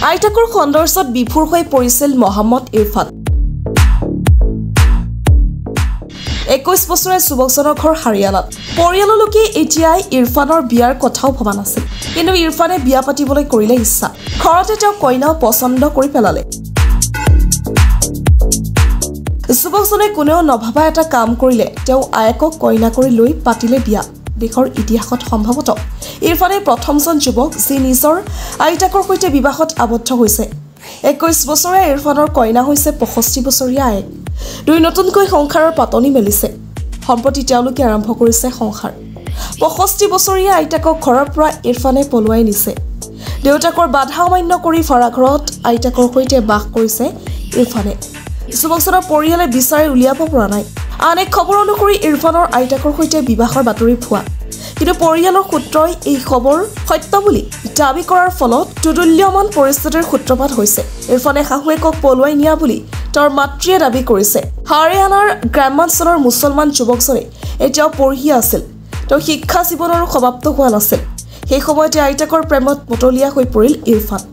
আইতাকৰ সন্দৰ্ভত বিভোৰ হৈ পৰিছিল মহম্মদ ইৰফান 21 বছৰীয়া যুৱকজনৰ ঘৰ হাৰিয়ানাত পৰিয়ালৰ লোকে এতিয়াই ইৰফানৰ বিয়াৰ কথাও ভবা নাছিল কিন্তু ইৰফানে বিয়া পাতিবলৈ কৰিলে ইচ্ছা ঘৰতে তেওঁ কইনাও পছন্দ কৰি পেলালে যুৱকজনে কোনেও নভাবা এটা কাম কৰিলে তেওঁ আয়েকক কইনা কৰি লৈ পাতিলে বিয়া দেশৰ ইতিহাসত সম্ভৱত ইৰফানে প্ৰথমজন যুৱক যি নিজৰ আইতাকৰ সৈতে বিবাহত আবদ্ধ হৈছে 21 বছৰীয়া ইৰফানৰ কইনা হৈছে 65 বছৰীয়া আয়েক দুই নতুনকৈ সংসাৰৰ পাতনি মেলিছে সম্প্ৰতি তেওঁলোকে আৰম্ভ কৰিছে সংসাৰ 65 বছৰীয়া আইতাকক ঘৰৰ পৰা ইৰফানে পলুৱাই নিছে দেউতাকৰ বাধা অমান্য কৰি ভাড়াঘৰত আইতাকৰ সৈতে বাস কৰিছে ইৰফানে যুৱকজনৰ পৰিয়ালে বিচাৰি উলিয়াব পৰা নাই আন এক খবৰ অনুসৰি ইৰফানৰ আইতাকৰ সৈতে বিবাহৰ বাতৰি ভুৱা কিন্তু পৰিয়ালৰ সূত্ৰই এই খবৰ সত্য বুলি দাবী কৰাৰ ফলত দুদুল্যমান পৰিস্থিতিৰ সূত্ৰপাত হৈছে ইৰফানে শাহুৱেকক পলুৱাই নিয়া বুলি তেওঁৰ মাতৃয়ে দাবী কৰিছে হাৰিয়ানাৰ গ্ৰামাঞ্চলৰ মুছলমান যুৱকজনে এতিয়াও পঢ়ি আছিল তেওঁ শিক্ষা জীৱনৰো সমাপ্ত হোৱা নাছিল সেই সময়তে আইতাকৰ প্ৰেমত মতলীয়া হৈ পৰিল ইৰফান